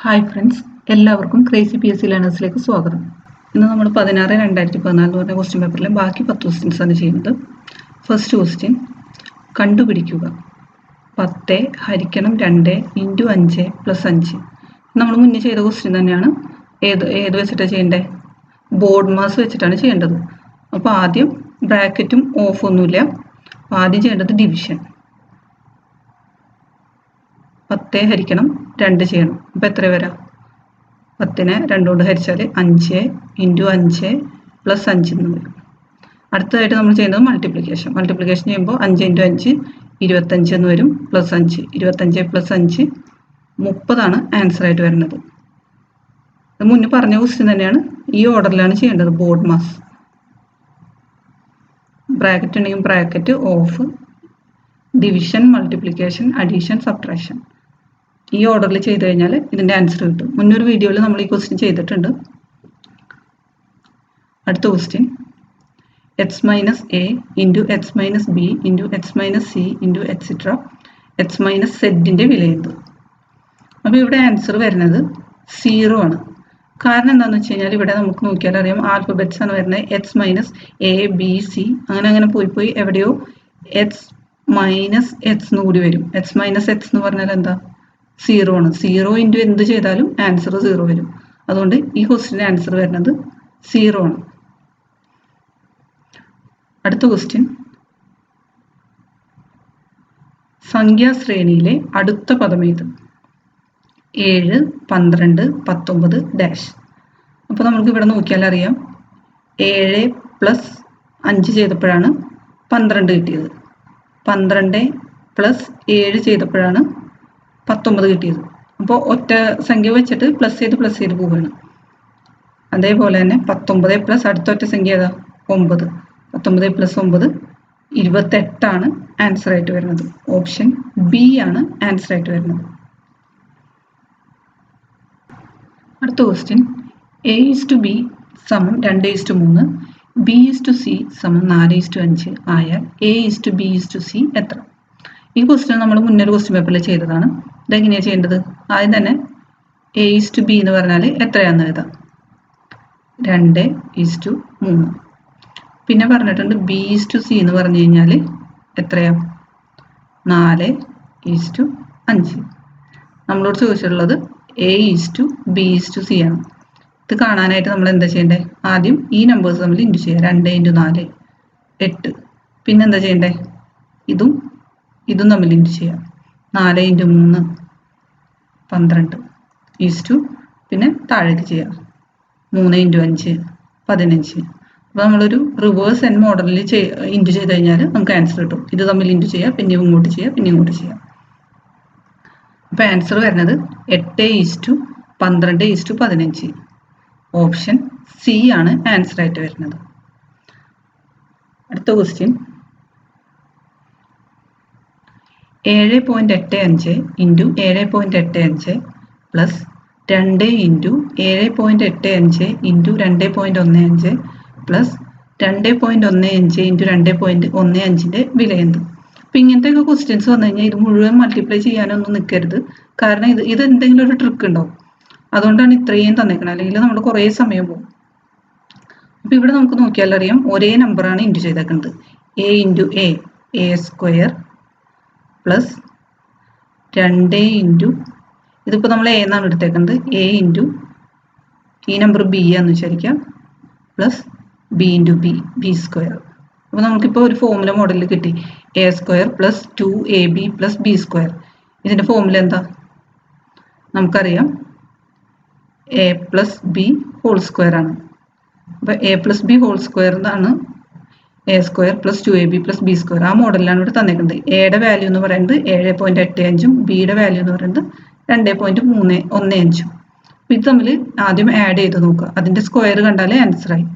Hi friends, എല്ലാവർക്കും crazy PSC ലേണേഴ്സിലേക്ക് സ്വാഗതം. ഇന്ന് നമ്മൾ 16/2014 എന്ന് പറഞ്ഞ ക്വസ്റ്റ്യൻ പേപ്പറിലെ ബാക്കി 10 ക്വസ്റ്റ്യൻസ് ആണ് ചെയ്യുന്നത്. ഫസ്റ്റ് ക്വസ്റ്റ്യൻ, കണ്ടുപിടിക്കുക 10 ഹരിക്കണം 2 ഇൻറ്റു 5 പ്ലസ് 5. നമ്മൾ മുന്നേ ചെയ്ത ക്വസ്റ്റ്യൻ തന്നെയാണ്. ഏത് വെച്ചിട്ടാണ് ചെയ്യേണ്ടത്? ബോർഡ് മാസ് വെച്ചിട്ടാണ് ചെയ്യേണ്ടത്. അപ്പോൾ ആദ്യം ബ്രാക്കറ്റും ഓഫ് ഒന്നുമില്ല. ആദ്യം ചെയ്യേണ്ടത് ഡിവിഷൻ. 10 ഹരിക്കണം 2 ചെയ്യണം. അപ്പോൾ എത്ര വരാം? 10നെ 2 കൊണ്ട് ഹരിച്ചാൽ 5 ഇൻറ്റു 5 പ്ലസ് 5 എന്ന് വരും. അടുത്തതായിട്ട് നമ്മൾ ചെയ്യുന്നത് മൾട്ടിപ്ലിക്കേഷൻ. മൾട്ടിപ്ലിക്കേഷൻ ചെയ്യുമ്പോൾ 5 ഇൻറ്റു 5 25 എന്ന് വരും, പ്ലസ് 5 25 പ്ലസ് 5 30 ആൻസർ ആയിട്ട് വരുന്നത്. അത് മുന്നേ പറഞ്ഞ ക്വസ്റ്റ്യൻ തന്നെയാണ്. ഈ ഓർഡറിലാണ് ചെയ്യേണ്ടത്. ബോർഡ് മാസ്, ബ്രാക്കറ്റ് ഉണ്ടെങ്കിൽ bracket, of, division, multiplication, addition, subtraction. ഈ ഓർഡറിൽ ചെയ്ത് കഴിഞ്ഞാൽ ഇതിൻ്റെ ആൻസർ കിട്ടും. മുന്നൊരു വീഡിയോയിൽ നമ്മൾ ഈ ക്വസ്റ്റ്യൻ ചെയ്തിട്ടുണ്ട്. അടുത്ത question, X minus A into X minus B into X minus C into etcetera X minus സെഡിൻ്റെ വില എന്ത്? അപ്പോൾ ഇവിടെ ആൻസർ വരുന്നത് 0 ആണ്. കാരണം എന്താണെന്ന് വെച്ച് കഴിഞ്ഞാൽ ഇവിടെ നമുക്ക് നോക്കിയാൽ അറിയാം, ആൽഫബറ്റ്സ് ആണ് വരുന്നത്. X minus A B C അങ്ങനെ പോയി എവിടെയോ എക്സ് മൈനസ് എക്സ് എന്ന് കൂടി വരും. എക്സ് മൈനസ് എക്സ് എന്ന് പറഞ്ഞാൽ എന്താ? 0 ആണ്. 0 ഇൻറ്റു എന്ത് ചെയ്താലും ആൻസർ 0 വരും. അതുകൊണ്ട് ഈ ക്വസ്റ്റ്യൻ്റെ ആൻസർ വരുന്നത് 0 ആണ്. അടുത്ത ക്വസ്റ്റ്യൻ, സംഖ്യാശ്രേണിയിലെ അടുത്ത പദം ഏത്? 7 12 19 ഡാഷ്. അപ്പോൾ നമുക്ക് ഇവിടെ നോക്കിയാൽ അറിയാം, 7 പ്ലസ് 5 ചെയ്തപ്പോഴാണ് 12 കിട്ടിയത്. 12 പ്ലസ് 7 ചെയ്തപ്പോഴാണ് 19 കിട്ടിയത്. അപ്പോൾ ഒറ്റ സംഖ്യ വെച്ചിട്ട് പ്ലസ് ചെയ്ത് പോവുകയാണ്. അതേപോലെ തന്നെ 19 പ്ലസ് അടുത്ത ഒറ്റ സംഖ്യ ഏതാ? 9. 19 പ്ലസ് 9 28 ആൻസർ ആയിട്ട് വരുന്നത്. ഓപ്ഷൻ ബി ആണ് ആൻസർ ആയിട്ട് വരുന്നത്. അടുത്ത ക്വസ്റ്റ്യൻ, A:B സമം 2:3, B:C സമം 4:5 ആയാൽ A:B:C എത്ര? ഈ ക്വസ്റ്റ്യൻ നമ്മൾ മുന്നൊരു ക്വസ്റ്റ്യൻ പേപ്പറിൽ ചെയ്തതാണ്. ഇതെങ്ങനെയാണ് ചെയ്യേണ്ടത്? ആദ്യം തന്നെ A:B എന്ന് പറഞ്ഞാൽ എത്രയാണെന്ന് എഴുതാം. 2:3. പിന്നെ പറഞ്ഞിട്ടുണ്ട് B:C എന്ന് പറഞ്ഞു കഴിഞ്ഞാൽ എത്രയാ? 4:5. നമ്മളോട് ചോദിച്ചിട്ടുള്ളത് A:B:C ആണ്. ഇത് കാണാനായിട്ട് നമ്മൾ എന്താ ചെയ്യേണ്ടത്? ആദ്യം ഈ നമ്പേഴ്സ് തമ്മിൽ ഇൻറ്റു ചെയ്യുക. 2 ഇൻറ്റു 4 8. പിന്നെന്താ ചെയ്യേണ്ടത്? ഇതും തമ്മിൽ ഇൻറ്റു ചെയ്യാം. 4 ഇൻറ്റു 3 12 പിന്നെ താഴേക്ക് ചെയ്യാം. 3 ഇൻറ്റു 5 15. അപ്പോൾ നമ്മളൊരു റിവേഴ്സ് എൻ മോഡലിൽ ഇൻറ്റു ചെയ്ത് കഴിഞ്ഞാൽ നമുക്ക് ആൻസർ കിട്ടും. ഇത് തമ്മിൽ ഇൻറ്റു ചെയ്യുക, പിന്നെ ഇങ്ങോട്ട് ചെയ്യുക, പിന്നെ ഇങ്ങോട്ട് ചെയ്യാം. അപ്പോൾ ആൻസർ വരുന്നത് 8:12:15. ഓപ്ഷൻ സി ആണ് ആൻസർ ആയിട്ട് വരുന്നത്. അടുത്ത question, 7.85 into 7.85 plus 2 into 7.85 into 2.15 plus 2.15 into 2.15ൻ്റെ വില എന്ത്? അപ്പം ഇങ്ങനത്തെയൊക്കെ ക്വസ്റ്റ്യൻസ് വന്നു കഴിഞ്ഞാൽ ഇത് മുഴുവൻ മൾട്ടിപ്ലൈ ചെയ്യാനൊന്നും നിൽക്കരുത്. കാരണം ഇത് എന്തെങ്കിലും ഒരു ട്രിക്ക് ഉണ്ടാവും. അതുകൊണ്ടാണ് ഇത്രയും തന്നേക്കുന്നത്. അല്ലെങ്കിൽ നമ്മൾ കുറേ സമയം പോകും. അപ്പോൾ ഇവിടെ നമുക്ക് നോക്കിയാൽ അറിയാം, ഒരേ നമ്പറാണ് ഇൻറ്റു ചെയ്തേക്കുന്നത്. A into A square plus 2 into, ഇതിപ്പോൾ നമ്മൾ A എന്നാണ് എടുത്തേക്കുന്നത്, A ഇൻറ്റു ഈ നമ്പർ B ആണെന്ന് വിചാരിക്കാം, plus B into B square. അപ്പോൾ നമുക്കിപ്പോൾ ഒരു ഫോമുല മോഡലിൽ കിട്ടി. A square plus 2AB plus B square. ഇതിൻ്റെ ഫോമുല എന്താ? നമുക്കറിയാം A plus B whole square ആണ്. അപ്പോൾ A plus B whole square എന്നാണ് A square plus 2AB plus B square. ആ മോഡലിലാണ് ഇവിടെ തന്നിട്ടുണ്ട്. എയുടെ വാല്യൂ എന്ന് പറയുന്നത് 7.85, ബിയുടെ വാല്യൂ എന്ന് പറയുന്നത് 2.15. അപ്പോൾ ഇത് തമ്മിൽ ആദ്യം ആഡ് ചെയ്ത് നോക്കുക. അതിൻ്റെ സ്ക്വയർ കണ്ടാലേ ആൻസറായി.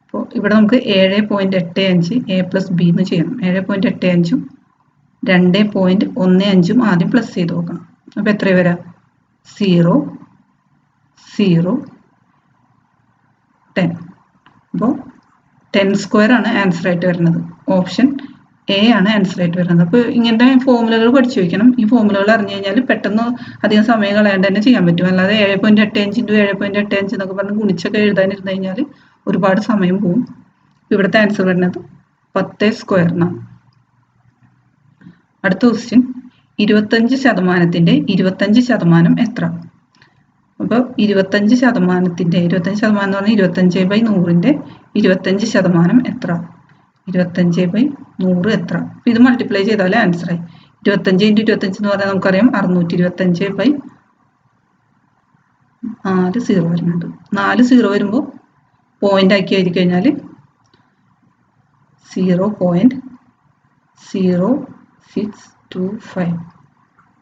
അപ്പോൾ ഇവിടെ നമുക്ക് 7.85 A പ്ലസ് B എന്ന് ചെയ്യണം. 7.85 2.15 ആദ്യം പ്ലസ് ചെയ്ത് നോക്കണം. അപ്പോൾ എത്ര വരാം? 0 0 10. അപ്പോൾ 10 സ്ക്വയർ ആണ് ആൻസർ ആയിട്ട് വരുന്നത്. ഓപ്ഷൻ എ ആണ് ആൻസർ ആയിട്ട് വരുന്നത്. അപ്പോൾ ഇങ്ങനത്തെ ഫോമുലകൾ പഠിച്ചു വയ്ക്കണം. ഈ ഫോമുലകൾ അറിഞ്ഞു കഴിഞ്ഞാൽ പെട്ടെന്ന് അധികം സമയം കളയാണ്ട് തന്നെ ചെയ്യാൻ പറ്റും. അല്ലാതെ 7.85 × 7.85 എന്നൊക്കെ പറഞ്ഞ് ഗുണിച്ചൊക്കെ എഴുതാനിരുന്നു കഴിഞ്ഞാൽ ഒരുപാട് സമയം പോകും. ഇവിടുത്തെ ആൻസർ വരുന്നത് 10² എന്നാണ്. അടുത്ത ക്വസ്റ്റ്യൻ 25% 25% എത്ര? അപ്പോൾ 25% എന്ന് പറഞ്ഞാൽ 25/100ന്റെ 25% എത്ര? 25/100 എത്ര? അപ്പോൾ ഇത് മൾട്ടിപ്ലൈ ചെയ്താൽ ആൻസർ ആയി. 25 × 25 എന്ന് പറഞ്ഞാൽ നമുക്കറിയാം 625/4 0 വരുന്നുണ്ട്. 4 0 വരുമ്പോൾ പോയിന്റ് ആക്കി എഴുതി കഴിഞ്ഞാൽ 0.0625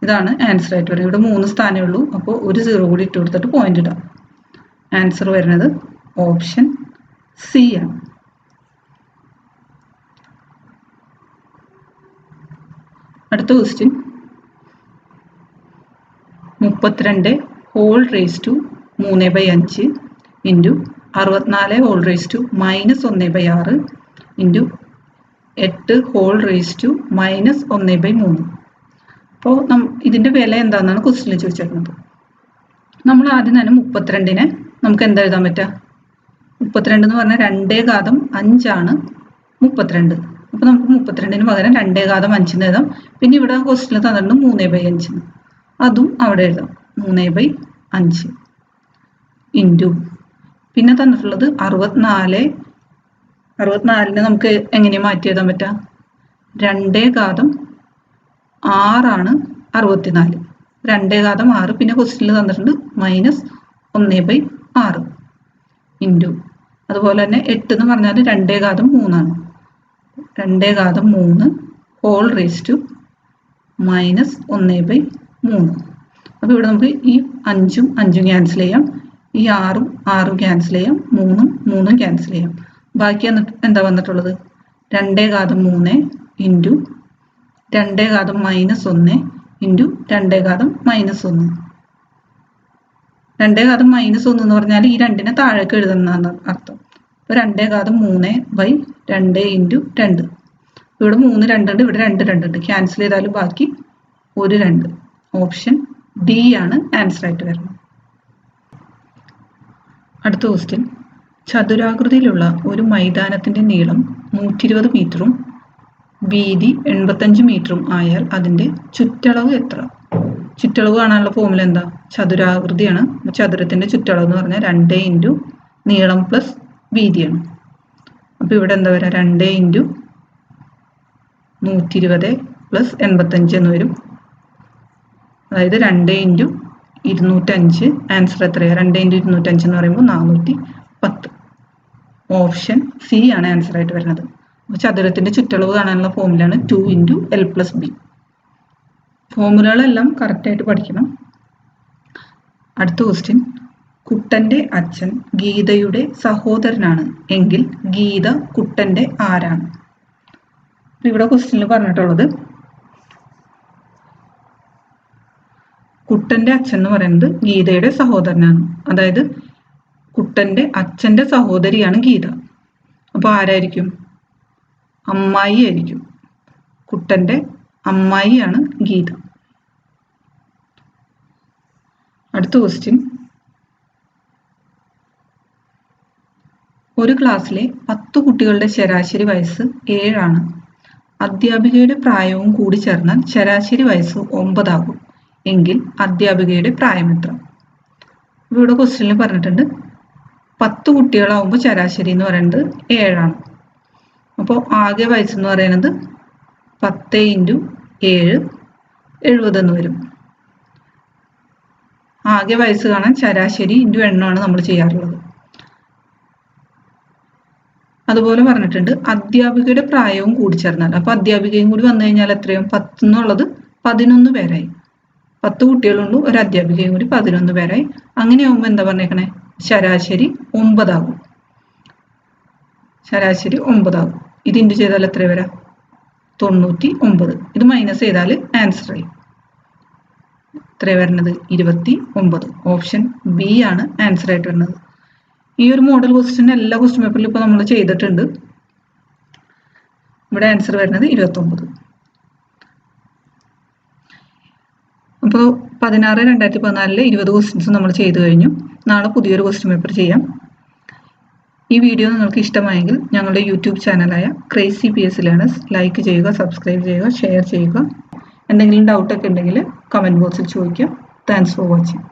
ഇതാണ് ആൻസർ ആയിട്ട് വരുന്നത്. ഇവിടെ 3 സ്ഥാനമേ ഉള്ളൂ. അപ്പോൾ ഒരു 0 കൂടി ഇട്ട് കൊടുത്തിട്ട് പോയിന്റ് ഇടാം. ആൻസർ വരുന്നത് ഓപ്ഷൻ സി ആണ്. അടുത്ത question 32 whole raise to 3/5 into 64 whole raise to -1/6 into 8 whole raise to -1/3. അപ്പോൾ ഇതിൻ്റെ വില എന്താണെന്നാണ് ക്വസ്റ്റ്യനിൽ ചോദിച്ചിരിക്കുന്നത്. നമ്മൾ ആദ്യം തന്നെ 32നെ നമുക്ക് എന്താ എഴുതാൻ പറ്റുക? 32 എന്ന് പറഞ്ഞാൽ 2/5 ആണ് 32. അപ്പോൾ നമുക്ക് 32ന് പകരം 2/5 എന്ന് എഴുതാം. പിന്നെ ഇവിടെ ക്വസ്റ്റ്യനിൽ തന്നിട്ടുണ്ട് 3/5. അതും അവിടെ എഴുതാം. 3/5 ഇൻറ്റു പിന്നെ തന്നിട്ടുള്ളത് 64നെ നമുക്ക് എങ്ങനെയാണ് മാറ്റി എഴുതാൻ പറ്റുക? 2/6 ആണ് 64. 2/6 പിന്നെ ക്വസ്റ്റ്യനിൽ തന്നിട്ടുണ്ട് -1/6 ഇൻറ്റു അതുപോലെ തന്നെ 8 എന്ന് പറഞ്ഞാൽ 2/3 ആണ്. 2/3 ഹോൾ റേസ് ടു -1/3. അപ്പോൾ ഇവിടെ നമുക്ക് ഈ 5ഉം 5ഉം ക്യാൻസൽ ചെയ്യാം. ഈ 6ഉം 6ഉം ക്യാൻസൽ ചെയ്യാം. 3ഉം 3ഉം ക്യാൻസൽ ചെയ്യാം. ബാക്കി എന്താ വന്നിട്ടുള്ളത്? 2/3 ഇൻറ്റു 2/-1 ഇൻറ്റു 2/-1. 2/-1 എന്ന് പറഞ്ഞാൽ ഈ 2നെ താഴേക്ക് എഴുതുന്നതാണ് അർത്ഥം. അപ്പോൾ 2/3/2 ഇൻറ്റു 2. ഇവിടെ 3 2 ഉണ്ട്, ഇവിടെ 2 2 ഉണ്ട്. ക്യാൻസൽ ചെയ്താലും ബാക്കി ഒരു 2. ഓപ്ഷൻ ഡി ആണ് ആൻസർ ആയിട്ട് വരുന്നത്. അടുത്ത ക്വസ്റ്റ്യൻ ചതുരാകൃതിയിലുള്ള ഒരു മൈതാനത്തിൻ്റെ നീളം 120 മീറ്ററും വീതി 85 മീറ്ററും ആയാൽ അതിൻ്റെ ചുറ്റളവ് എത്ര? ചുറ്റളവ് കാണാനുള്ള ഫോമുല എന്താ? ചതുരാകൃതിയാണ്. ചതുരത്തിൻ്റെ ചുറ്റളവ് എന്ന് പറഞ്ഞാൽ 2 ഇൻറ്റു നീളം പ്ലസ് വീതിയാണ്. അപ്പോൾ ഇവിടെ എന്താ വരിക? 2 ഇൻറ്റു 120 പ്ലസ് 85 എന്ന് വരും. അതായത് 2 ഇൻറ്റു 205. ആൻസർ എത്രയാണ്? 2 ഇൻറ്റു 205 എന്ന് പറയുമ്പോൾ 410. ഓപ്ഷൻ സി ആണ് ആൻസർ ആയിട്ട് വരുന്നത്. അപ്പോൾ ചതുരത്തിൻ്റെ ചുറ്റളവ് കാണാനുള്ള ഫോമുലയാണ് 2 ഇൻറ്റു L + B. ഫോമുലകളെല്ലാം കറക്റ്റായിട്ട് പഠിക്കണം. അടുത്ത ക്വസ്റ്റ്യൻ കുട്ടൻ്റെ അച്ഛൻ ഗീതയുടെ സഹോദരനാണ് എങ്കിൽ ഗീത കുട്ടൻ്റെ ആരാണ്? ഇവിടെ ക്വസ്റ്റ്യനിൽ പറഞ്ഞിട്ടുള്ളത് കുട്ടൻ്റെ അച്ഛൻ എന്ന് പറയുന്നത് ഗീതയുടെ സഹോദരനാണ്. അതായത് കുട്ടൻ്റെ അച്ഛൻ്റെ സഹോദരിയാണ് ഗീത. അപ്പോൾ ആരായിരിക്കും? അമ്മായി ആയിരിക്കും. കുട്ടൻ്റെ അമ്മായിയാണ് ഗീത. അടുത്ത ക്വസ്റ്റ്യൻ ഒരു ക്ലാസ്സിലെ 10 കുട്ടികളുടെ ശരാശരി വയസ്സ് 7 ആണ്. അധ്യാപികയുടെ പ്രായവും കൂടി ചേർന്നാൽ ശരാശരി വയസ്സ് 9 ആകും. എങ്കിൽ അധ്യാപികയുടെ പ്രായം എത്ര? ഇവിടെ ക്വസ്റ്റ്യനിൽ പറഞ്ഞിട്ടുണ്ട് 10 കുട്ടികളാവുമ്പോൾ ശരാശരി എന്ന് പറയുന്നത് 7 ആണ്. അപ്പോൾ ആകെ വയസ്സെന്ന് പറയുന്നത് 10 ഇൻറ്റു 7 70 എന്ന് വരും. ആകെ വയസ്സ് കാണാൻ ശരാശരി ഇൻറ്റു എണ്ണമാണ് നമ്മൾ ചെയ്യാറുള്ളത്. അതുപോലെ പറഞ്ഞിട്ടുണ്ട് അധ്യാപികയുടെ പ്രായവും കൂടി ചേർന്നാൽ. അപ്പോൾ അധ്യാപികയും കൂടി വന്നു കഴിഞ്ഞാൽ എത്രയും 10 എന്നുള്ളത് 11 പേരായി. 10 കുട്ടികളുണ്ട്, ഒരു അധ്യാപികയും കൂടി 11 പേരായി. അങ്ങനെയാകുമ്പോൾ എന്താ പറഞ്ഞേക്കണേ? ശരാശരി 9 ആകും. ശരാശരി 9 ആകും. ഇത് ഇൻറ്റു ചെയ്താൽ എത്ര വരാം? 99. ഇത് മൈനസ് ചെയ്താൽ ആൻസർ ആയി. എത്ര വരുന്നത്? 29. ഓപ്ഷൻ ബി ആണ് ആൻസർ ആയിട്ട് വരുന്നത്. ഈ ഒരു മോഡൽ ക്വസ്റ്റ്യൻ എല്ലാ ക്വസ്റ്റ്യൻ പേപ്പറിലും ഇപ്പോൾ നമ്മൾ ചെയ്തിട്ടുണ്ട്. ഇവിടെ ആൻസർ വരുന്നത് 29. അപ്പോൾ 16/2014 20 ക്വസ്റ്റ്യൻസ് നമ്മൾ ചെയ്തു കഴിഞ്ഞു. നാളെ പുതിയൊരു ക്വസ്റ്റ്യൻ പേപ്പർ ചെയ്യാം. ഈ വീഡിയോ നിങ്ങൾക്ക് ഇഷ്ടമായെങ്കിൽ ഞങ്ങളുടെ യൂട്യൂബ് ചാനലായ ക്രേസി PSc ലേണേഴ്സ് ലൈക്ക് ചെയ്യുക, സബ്സ്ക്രൈബ് ചെയ്യുക, ഷെയർ ചെയ്യുക. എന്തെങ്കിലും ഡൗട്ടൊക്കെ ഉണ്ടെങ്കിൽ കമൻറ്റ് ബോക്സിൽ ചോദിക്കുക. Thanks for watching.